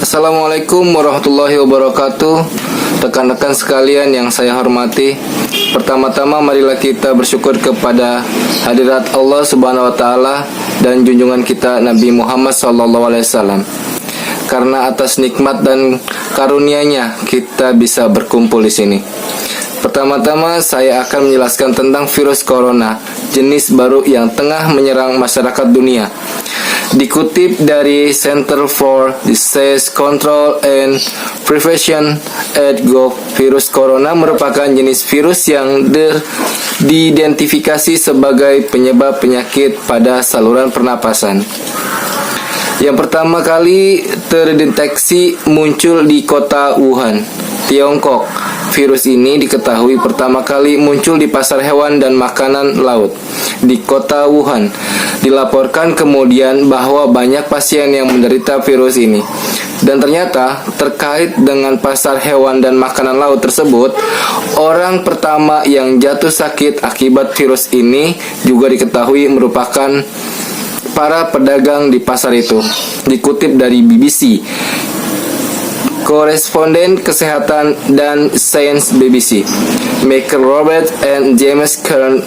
Assalamualaikum warahmatullahi wabarakatuh. Rekan-rekan sekalian yang saya hormati, pertama-tama marilah kita bersyukur kepada hadirat Allah Subhanahu wa taala dan junjungan kita Nabi Muhammad SAW. Karena atas nikmat dan karunia-Nya kita bisa berkumpul di sini. Pertama-tama saya akan menjelaskan tentang virus corona, jenis baru yang tengah menyerang masyarakat dunia. Dikutip dari Center for Disease Control and Prevention (@gov), virus corona merupakan jenis virus yang diidentifikasi sebagai penyebab penyakit pada saluran pernapasan. Yang pertama kali terdeteksi muncul di kota Wuhan, Tiongkok. Virus ini diketahui pertama kali muncul di pasar hewan dan makanan laut di kota Wuhan. Dilaporkan kemudian bahwa banyak pasien yang menderita virus ini. Dan ternyata terkait dengan pasar hewan dan makanan laut tersebut, orang pertama yang jatuh sakit akibat virus ini juga diketahui merupakan para pedagang di pasar itu. Dikutip dari BBC, Koresponden Kesehatan dan Sains BBC, Michael Robert and James Kern,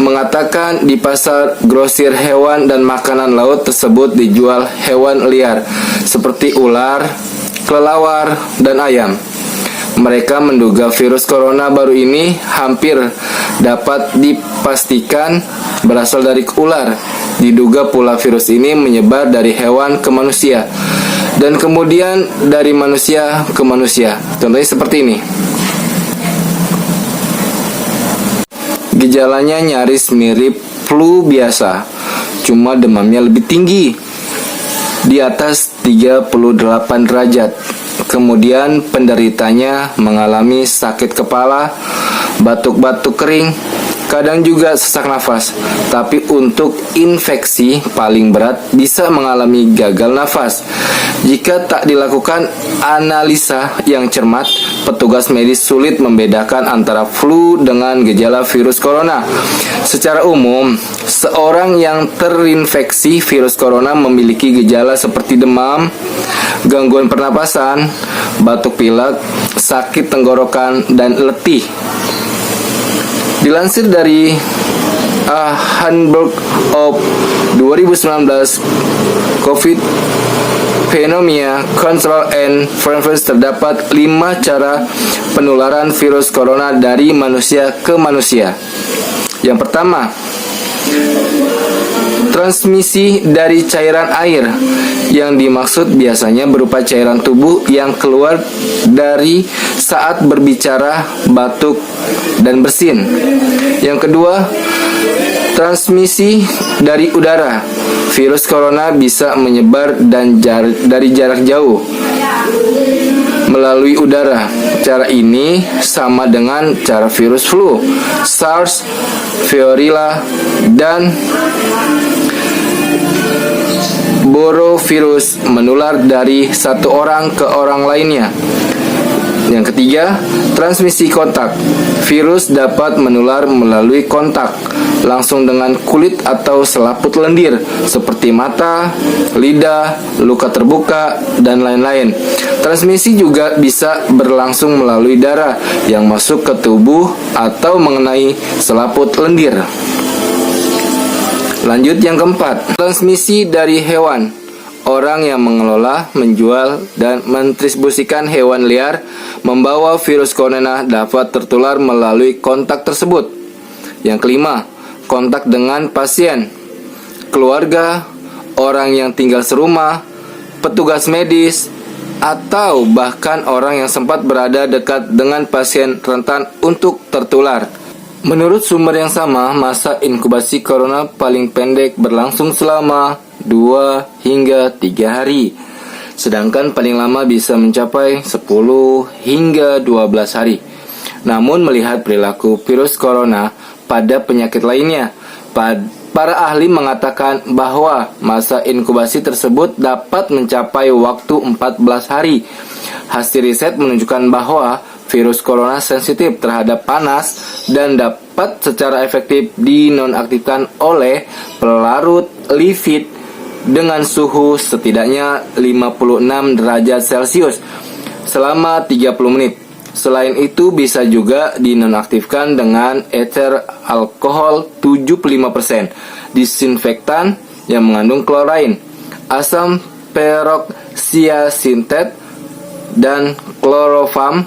mengatakan di pasar grosir hewan dan makanan laut tersebut dijual hewan liar seperti ular, kelelawar, dan ayam. Mereka menduga virus corona baru ini hampir dapat dipastikan berasal dari ular. Diduga pula virus ini menyebar dari hewan ke manusia dan kemudian dari manusia ke manusia. Contohnya seperti ini. Gejalanya nyaris mirip flu biasa, cuma demamnya lebih tinggi, di atas 38 derajat. Kemudian penderitanya mengalami sakit kepala, batuk-batuk kering, kadang juga sesak nafas. Tapi untuk infeksi paling berat bisa mengalami gagal nafas. Jika tak dilakukan analisa yang cermat, petugas medis sulit membedakan antara flu dengan gejala virus corona. Secara umum, seorang yang terinfeksi virus corona memiliki gejala seperti demam, gangguan pernapasan, batuk pilek, sakit tenggorokan, dan letih. Dilansir dari Handbook of 2019 COVID Pneumonia Control and Prevention, terdapat 5 cara penularan virus corona dari manusia ke manusia. Yang pertama, transmisi dari cairan air. Yang dimaksud biasanya berupa cairan tubuh yang keluar dari saat berbicara, batuk, dan bersin. Yang kedua, transmisi dari udara. Virus corona bisa menyebar dari jarak jauh melalui udara. Cara ini sama dengan cara virus flu, SARS, Variola, dan Borovirus menular dari satu orang ke orang lainnya. Yang ketiga, transmisi kontak. Virus dapat menular melalui kontak langsung dengan kulit atau selaput lendir seperti mata, lidah, luka terbuka, dan lain-lain. Transmisi juga bisa berlangsung melalui darah yang masuk ke tubuh atau mengenai selaput lendir. Lanjut yang keempat, transmisi dari hewan. Orang yang mengelola, menjual, dan mendistribusikan hewan liar membawa virus corona dapat tertular melalui kontak tersebut. Yang kelima, kontak dengan pasien, keluarga, orang yang tinggal serumah, petugas medis, atau bahkan orang yang sempat berada dekat dengan pasien rentan untuk tertular. Menurut sumber yang sama, masa inkubasi corona paling pendek berlangsung selama 2 hingga 3 hari. Sedangkan paling lama bisa mencapai 10 hingga 12 hari. Namun melihat perilaku virus corona pada penyakit lainnya, para ahli mengatakan bahwa masa inkubasi tersebut dapat mencapai waktu 14 hari. Hasil riset menunjukkan bahwa virus corona sensitif terhadap panas dan dapat secara efektif dinonaktifkan oleh pelarut lipid dengan suhu setidaknya 56 derajat Celcius selama 30 menit. Selain itu bisa juga dinonaktifkan dengan ether alkohol 75%, disinfektan yang mengandung klorin, asam peroksiasintet, dan klorofam.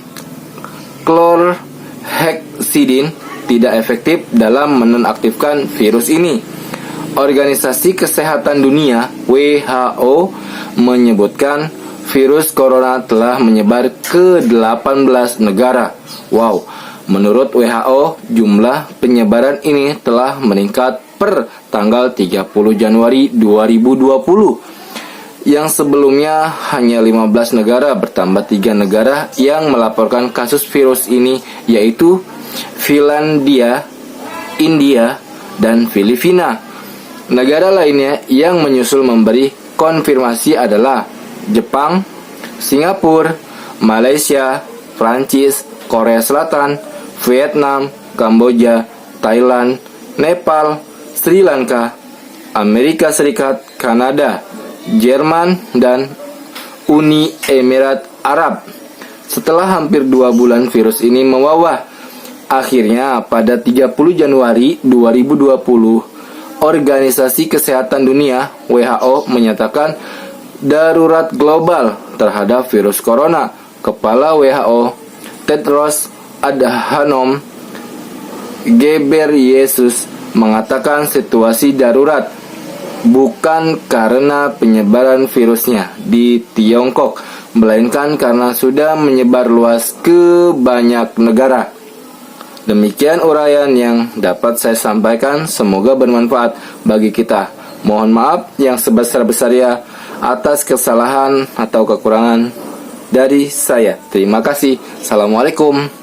Klorhexidin tidak efektif dalam menonaktifkan virus ini. Organisasi Kesehatan Dunia (WHO) menyebutkan virus corona telah menyebar ke 18 negara. Wow, menurut WHO, jumlah penyebaran ini telah meningkat per tanggal 30 Januari 2020. Yang sebelumnya hanya 15 negara, bertambah 3 negara yang melaporkan kasus virus ini, yaitu Finlandia, India, dan Filipina. Negara lainnya yang menyusul memberi konfirmasi adalah Jepang, Singapura, Malaysia, Prancis, Korea Selatan, Vietnam, Kamboja, Thailand, Nepal, Sri Lanka, Amerika Serikat, Kanada, Jerman, dan Uni Emirat Arab. Setelah hampir 2 bulan virus ini mewabah, akhirnya pada 30 Januari 2020, Organisasi Kesehatan Dunia (WHO) menyatakan darurat global terhadap virus corona. Kepala WHO, Tedros Adhanom Ghebreyesus, mengatakan situasi darurat bukan karena penyebaran virusnya di Tiongkok, melainkan karena sudah menyebar luas ke banyak negara. Demikian uraian yang dapat saya sampaikan, semoga bermanfaat bagi kita. Mohon maaf yang sebesar-besarnya atas kesalahan atau kekurangan dari saya. Terima kasih. Assalamualaikum.